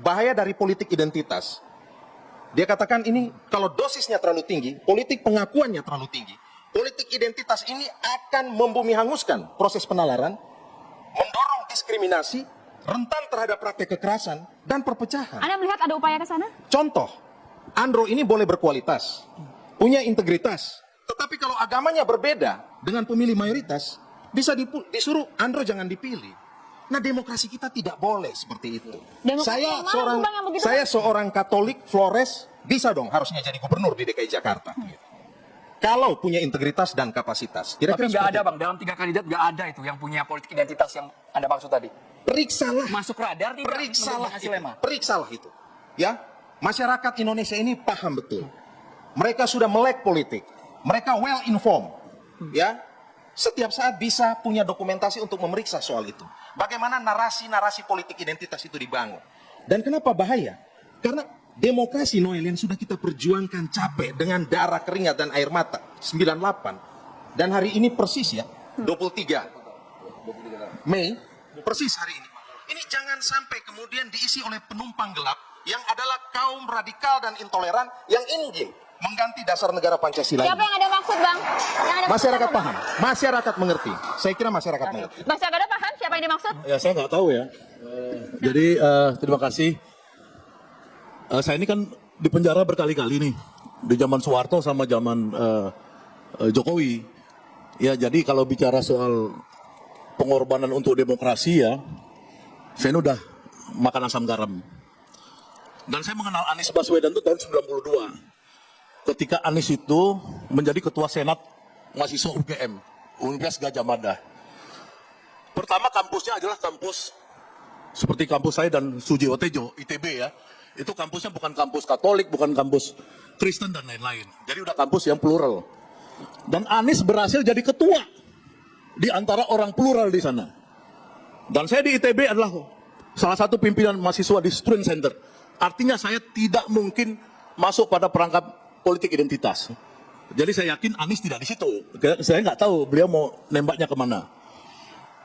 bahaya dari politik identitas. Dia katakan ini kalau dosisnya terlalu tinggi, politik pengakuannya terlalu tinggi, politik identitas ini akan membumi hanguskan proses penalaran, mendorong diskriminasi, rentan terhadap praktek kekerasan, dan perpecahan. Anda melihat ada upaya ke sana? Contoh, Andro ini boleh berkualitas, punya integritas, tetapi kalau agamanya berbeda dengan pemilih mayoritas, bisa disuruh Andro jangan dipilih. Nah, demokrasi kita tidak boleh seperti itu. Saya seorang Katolik Flores, bisa dong harusnya jadi gubernur di DKI Jakarta. Kalau punya integritas dan kapasitas. Tapi nggak ada Bang, dalam 3 kandidat nggak ada itu yang punya politik identitas yang Anda maksud tadi. Periksalah. Masuk radar tidak? Periksalah itu. Ya, masyarakat Indonesia ini paham betul. Mereka sudah melek politik. Mereka well informed. Ya, setiap saat bisa punya dokumentasi untuk memeriksa soal itu. Bagaimana narasi-narasi politik identitas itu dibangun. Dan kenapa bahaya? Karena demokrasi Noel yang sudah kita perjuangkan capek dengan darah keringat dan air mata 98 dan hari ini persis ya 23 Mei persis hari ini. Ini jangan sampai kemudian diisi oleh penumpang gelap yang adalah kaum radikal dan intoleran yang ingin mengganti dasar negara Pancasila. Siapa yang ada maksud, Bang? Masyarakat paham, masyarakat mengerti. Saya kira masyarakat mengerti. Masyarakat paham siapa yang dimaksud? Ya saya nggak tahu ya. Jadi terima kasih. Saya ini kan di penjara berkali-kali nih, di zaman Soeharto sama zaman Jokowi. Ya jadi kalau bicara soal pengorbanan untuk demokrasi ya, saya ini udah makan asam garam. Dan saya mengenal Anies Baswedan itu tahun 92. Ketika Anies itu menjadi ketua senat mahasiswa UGM, Universitas Gadjah Mada. Pertama kampusnya adalah kampus seperti kampus saya dan Sujiwo Tejo, ITB ya. Itu kampusnya bukan kampus Katolik, bukan kampus Kristen dan lain-lain. Jadi udah kampus yang plural. Dan Anies berhasil jadi ketua di antara orang plural di sana. Dan saya di ITB adalah salah satu pimpinan mahasiswa di Student Center. Artinya saya tidak mungkin masuk pada perangkap politik identitas. Jadi saya yakin Anies tidak di situ. Saya nggak tahu beliau mau nembaknya kemana.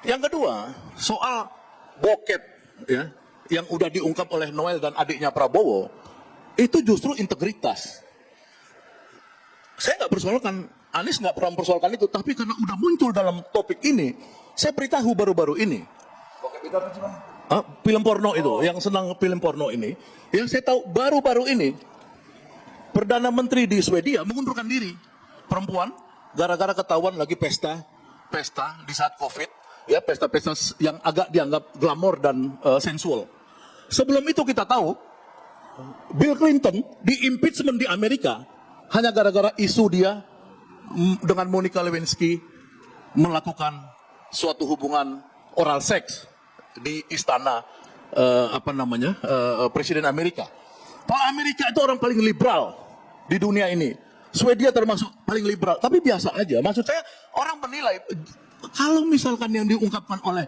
Yang kedua, soal bokep ya, yang udah diungkap oleh Noel dan adiknya Prabowo, itu justru integritas. Saya nggak persoalkan, Anies nggak pernah mempersoalkan itu, tapi karena udah muncul dalam topik ini, saya beritahu baru-baru ini. Bokep itu apa sih, Bang? Film porno itu, yang senang film porno ini, yang saya tahu baru-baru ini, Perdana Menteri di Swedia mengundurkan diri. Perempuan, gara-gara ketahuan lagi pesta di saat COVID, ya pesta-pesta yang agak dianggap glamor dan sensual. Sebelum itu kita tahu, Bill Clinton di impeachment di Amerika hanya gara-gara isu dia dengan Monica Lewinsky melakukan suatu hubungan oral seks di istana Presiden Amerika. Pak Amerika itu orang paling liberal di dunia ini. Swedia termasuk paling liberal. Tapi biasa aja. Maksud saya orang menilai. Kalau misalkan yang diungkapkan oleh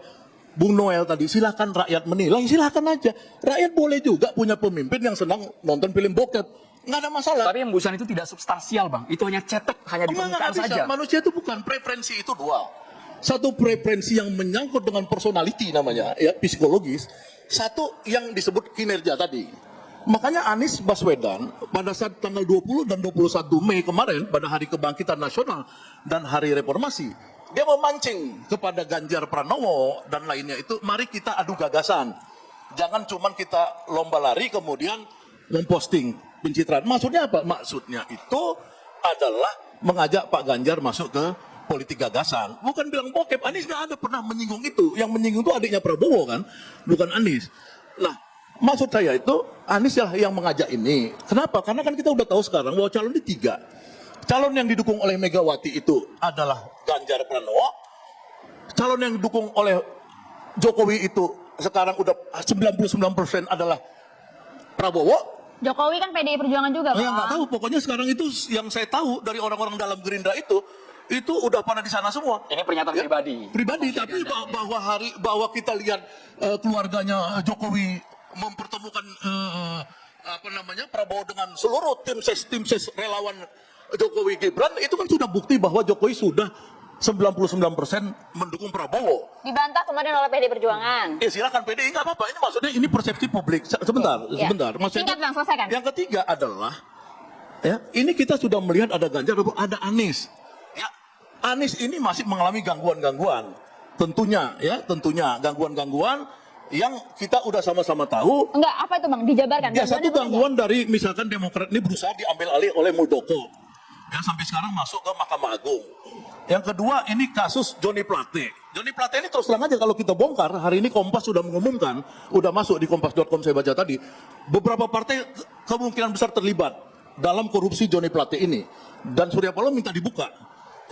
Bung Noel tadi, silakan rakyat menilai. Silakan aja. Rakyat boleh juga punya pemimpin yang senang nonton film bokep. Nggak ada masalah. Tapi embusan itu tidak substansial Bang. Itu hanya cetek, hanya di permukaan saja. Manusia itu bukan preferensi itu dua. Satu preferensi yang menyangkut dengan personality namanya, ya psikologis. Satu yang disebut kinerja tadi. Makanya Anies Baswedan pada saat tanggal 20 dan 21 Mei kemarin pada Hari Kebangkitan Nasional dan Hari Reformasi, dia memancing kepada Ganjar Pranowo dan lainnya itu, mari kita adu gagasan. Jangan cuman kita lomba lari kemudian memposting pencitraan. Maksudnya apa? Maksudnya itu adalah mengajak Pak Ganjar masuk ke politik gagasan. Bukan bilang bokep. Anies nggak ada pernah menyinggung itu. Yang menyinggung itu adiknya Prabowo kan, bukan Anies. Nah, maksud saya itu Anies yang mengajak ini. Kenapa? Karena kan kita udah tahu sekarang bahwa calon di 3. Calon yang didukung oleh Megawati itu adalah Ganjar Pranowo. Calon yang didukung oleh Jokowi itu sekarang udah 99% adalah Prabowo. Jokowi kan PDI Perjuangan juga, Bang. Ya nggak tahu. Pokoknya sekarang itu yang saya tahu dari orang-orang dalam Gerindra itu udah pada di sana semua. Ini pernyataan pribadi. Pribadi, tapi bahwa kita lihat keluarganya Jokowi mempertemukan Prabowo dengan seluruh tim ses relawan Jokowi Gibran, itu kan sudah bukti bahwa Jokowi sudah 99% mendukung Prabowo. Dibantah kemudian oleh PD Perjuangan. Silakan PDI nggak apa-apa. Ini maksudnya ini persepsi publik. Sebentar. Maksudnya Singkat Bang, selesaikan. yang ketiga adalah ya, ini kita sudah melihat ada Ganjar, ada Anies. Ya, Anies ini masih mengalami gangguan-gangguan. Tentunya gangguan-gangguan yang kita udah sama-sama tahu. Enggak, apa itu Bang? Dijabarkan. Ya, satu gangguan dari misalkan Demokrat ini berusaha diambil alih oleh Muldoko. Ya, sampai sekarang masuk ke Mahkamah Agung. Yang kedua, ini kasus Johnny Plate. Johnny Plate ini terus terang aja kalau kita bongkar, hari ini Kompas sudah mengumumkan, udah masuk di kompas.com saya baca tadi, beberapa partai kemungkinan besar terlibat dalam korupsi Johnny Plate ini. Dan Surya Paloh minta dibuka.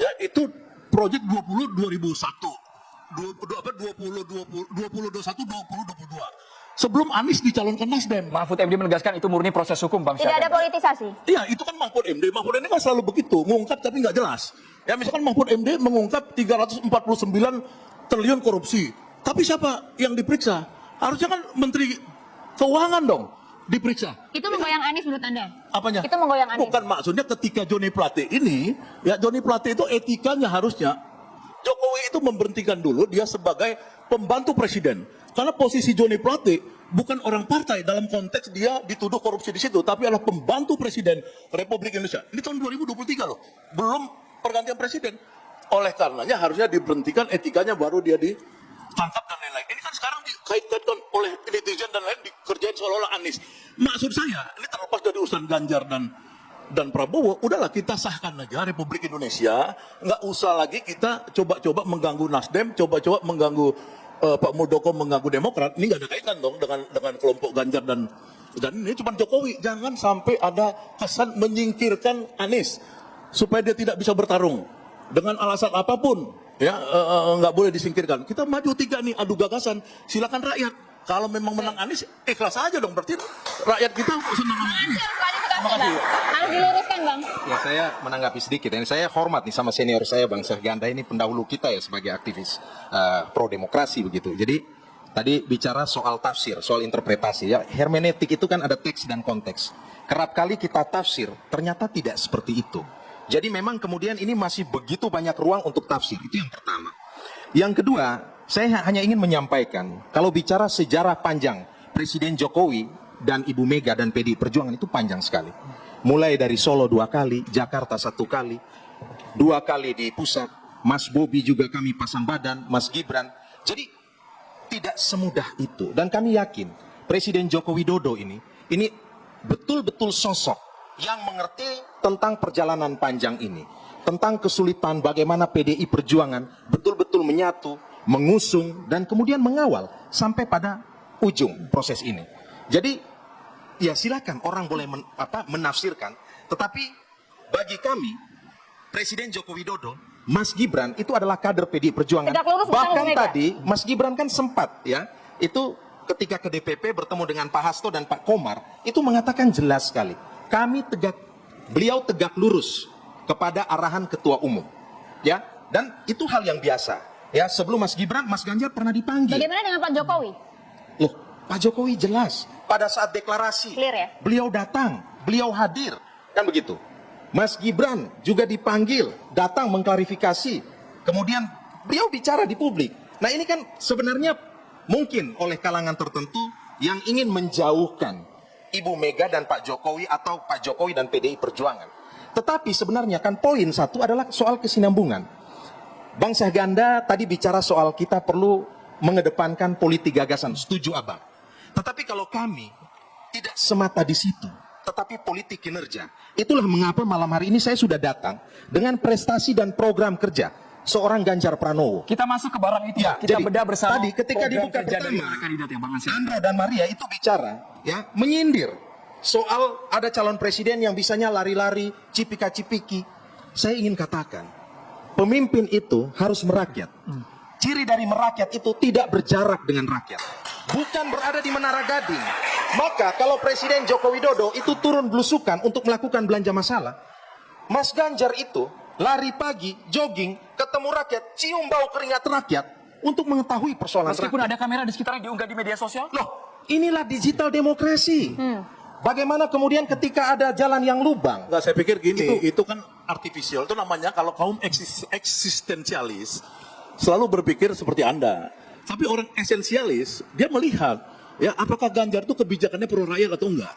Ya, itu proyek 2021-2022. Sebelum Anies dicalonkan Nasdem. Mahfud MD menegaskan itu murni proses hukum, Bang Tidak ada Syahdan. politisasi. Iya, itu kan Mahfud MD. Mahfud MD kan selalu begitu, mengungkap tapi nggak jelas. Ya, misalkan Mahfud MD mengungkap 349 triliun korupsi. Tapi siapa yang diperiksa? Harusnya kan Menteri Keuangan dong diperiksa. Itu menggoyang Anies menurut Anda? Apanya? Itu menggoyang Anies. Bukan, maksudnya ketika Johnny Plate ini, ya Johnny Plate itu etikanya harusnya Jokowi itu memberhentikan dulu dia sebagai pembantu presiden. Karena posisi Johnny Plate bukan orang partai dalam konteks dia dituduh korupsi di situ, tapi adalah pembantu presiden Republik Indonesia. Ini tahun 2023 loh, belum pergantian presiden. Oleh karenanya harusnya diberhentikan, etikanya baru dia ditangkap dan lain-lain. Ini kan sekarang dikait-kaitkan oleh netizen dan lain dikerjain seolah-olah Anies. Maksud saya, ini terlepas dari urusan Ganjar dan Prabowo, udahlah kita sahkan aja Republik Indonesia, nggak usah lagi kita coba-coba mengganggu Nasdem, coba-coba mengganggu Pak Muldoko, mengganggu Demokrat. Ini nggak ada kaitan dong dengan kelompok Ganjar dan ini cuma Jokowi. Jangan sampai ada kesan menyingkirkan Anies supaya dia tidak bisa bertarung dengan alasan apapun. Ya, nggak boleh disingkirkan. Kita maju tiga nih, adu gagasan. Silakan rakyat. Kalau memang menang Anies, ikhlas aja dong. Berarti rakyat kita senang sama Anies. Harus diluruskan Bang. Ya, saya menanggapi sedikit. Ini saya hormat nih sama senior saya Bang Syahganda, ini pendahulu kita ya sebagai aktivis pro demokrasi begitu. Jadi tadi bicara soal tafsir, soal interpretasi ya. Hermeneutik itu kan ada teks dan konteks. Kerap kali kita tafsir, ternyata tidak seperti itu. Jadi memang kemudian ini masih begitu banyak ruang untuk tafsir. Itu yang pertama. Yang kedua, saya hanya ingin menyampaikan kalau bicara sejarah panjang Presiden Jokowi dan Ibu Mega dan PDI Perjuangan itu panjang sekali. Mulai dari Solo 2 kali, Jakarta 1 kali, 2 kali di pusat, Mas Bobi juga kami pasang badan, Mas Gibran. Jadi tidak semudah itu. Dan kami yakin Presiden Joko Widodo ini betul-betul sosok yang mengerti tentang perjalanan panjang ini. Tentang kesulitan bagaimana PDI Perjuangan betul-betul menyatu, mengusung, dan kemudian mengawal sampai pada ujung proses ini. Jadi ya silakan orang boleh menafsirkan, tetapi bagi kami Presiden Joko Widodo, Mas Gibran itu adalah kader PDI Perjuangan. Tegak lurus bukan Bahkan Mega. tadi Mas Gibran kan sempat ya, itu ketika ke DPP bertemu dengan Pak Hasto dan Pak Komar, itu mengatakan jelas sekali, beliau tegak lurus kepada arahan ketua umum. Ya, dan itu hal yang biasa. Ya, sebelum Mas Gibran, Mas Ganjar pernah dipanggil. Bagaimana dengan Pak Jokowi? Loh, Pak Jokowi jelas pada saat deklarasi Clear ya? beliau datang, beliau hadir, kan begitu. Mas Gibran juga dipanggil, datang mengklarifikasi. Kemudian beliau bicara di publik. Nah, ini kan sebenarnya mungkin oleh kalangan tertentu yang ingin menjauhkan Ibu Mega dan Pak Jokowi atau Pak Jokowi dan PDI Perjuangan. Tetapi sebenarnya kan poin satu adalah soal kesinambungan. Bang Syahganda tadi bicara soal kita perlu mengedepankan politik gagasan, setuju Abang. Tetapi kalau kami tidak semata di situ, tetapi politik kinerja. Itulah mengapa malam hari ini saya sudah datang dengan prestasi dan program kerja seorang Ganjar Pranowo. Kita masuk ke barang itu. Ya, Kita jadi, bedah bersama. tadi ketika program dibuka kerja dari pertama, para kandidat yang Bang Ansy. Andro dan Maria itu bicara, ya, menyindir soal ada calon presiden yang bisanya lari-lari, cipika-cipiki. Saya ingin katakan, pemimpin itu harus merakyat. Ciri dari merakyat itu tidak berjarak dengan rakyat. Bukan berada di Menara Gading. Maka kalau Presiden Joko Widodo itu turun belusukan untuk melakukan belanja masalah, Mas Ganjar itu lari pagi, jogging, ketemu rakyat, cium bau keringat rakyat untuk mengetahui persoalan Meskipun rakyat. ada kamera di sekitarnya diunggah di media sosial. Loh, inilah digital demokrasi. Bagaimana kemudian ketika ada jalan yang lubang? Enggak, saya pikir gini, itu kan artifisial. Itu namanya kalau kaum eksistensialis selalu berpikir seperti Anda. Tapi orang esensialis, dia melihat ya apakah Ganjar itu kebijakannya pro rakyat atau enggak.